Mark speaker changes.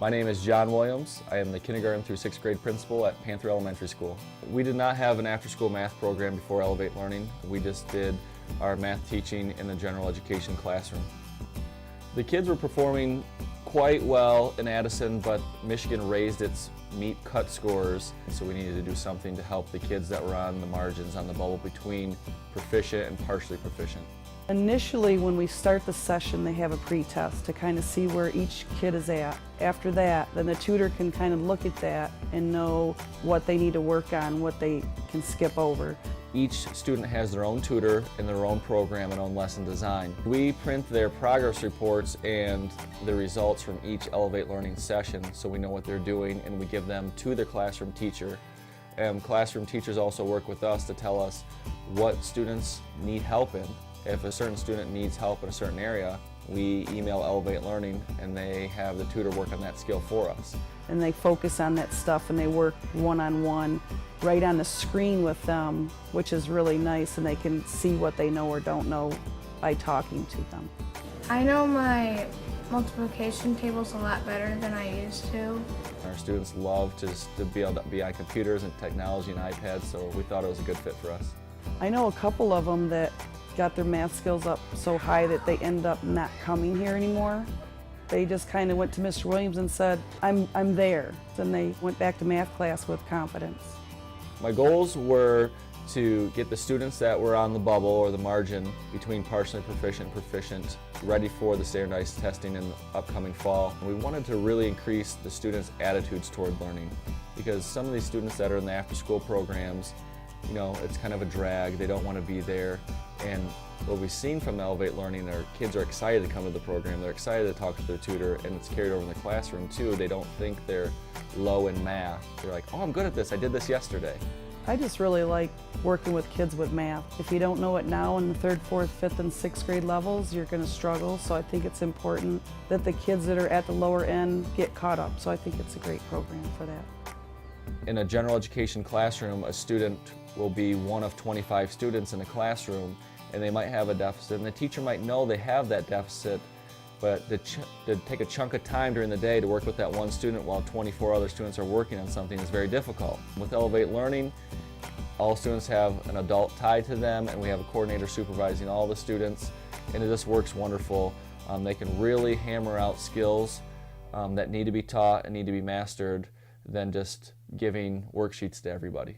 Speaker 1: My name is John Williams. I am the kindergarten through 6th grade principal at Panther Elementary School. We did not have an after-school math program before Elevate Learning. We just did our math teaching in the general education classroom. The kids were performing quite well in Addison, but Michigan raised its meet cut scores, so we needed to do something to help the kids that were on the margins, on the bubble between proficient and partially proficient.
Speaker 2: Initially, when we start the session, they have a pre-test to kind of see where each kid is at. After that, then the tutor can kind of look at that and know what they need to work on, what they can skip over.
Speaker 1: Each student has their own tutor and their own program and own lesson design. We print their progress reports and the results from each Elevate Learning session so we know what they're doing, and we give them to their classroom teacher. Classroom teachers also work with us to tell us what students need help in. If a certain student needs help in a certain area, we email Elevate Learning and they have the tutor work on that skill for us.
Speaker 2: And they focus on that stuff and they work one-on-one right on the screen with them, which is really nice, and they can see what they know or don't know by talking to them.
Speaker 3: I know my multiplication tables a lot better than I used to.
Speaker 1: Our students love to be able to be on computers and technology and iPads, so we thought it was a good fit for us.
Speaker 2: I know a couple of them that got their math skills up so high that they end up not coming here anymore. They just kind of went to Mr. Williams and said, I'm there. Then they went back to math class with confidence.
Speaker 1: My goals were to get the students that were on the bubble or the margin between partially proficient and proficient ready for the standardized testing in the upcoming fall. We wanted to really increase the students' attitudes toward learning, because some of these students that are in the after-school programs, you know, it's kind of a drag. They don't want to be there. And what we've seen from Elevate Learning, our kids are excited to come to the program. They're excited to talk to their tutor, and it's carried over in the classroom too. They don't think they're low in math. They're like, oh, I'm good at this. I did this yesterday.
Speaker 2: I just really like working with kids with math. If you don't know it now in the 3rd, 4th, 5th, and 6th grade levels, you're going to struggle. So I think it's important that the kids that are at the lower end get caught up. So I think it's a great program for that.
Speaker 1: In a general education classroom, a student will be one of 25 students in a classroom, and they might have a deficit, and the teacher might know they have that deficit, but to take a chunk of time during the day to work with that one student while 24 other students are working on something is very difficult. With Elevate Learning, all students have an adult tied to them, and we have a coordinator supervising all the students, and it just works wonderful. They can really hammer out skills that need to be taught and need to be mastered than just giving worksheets to everybody.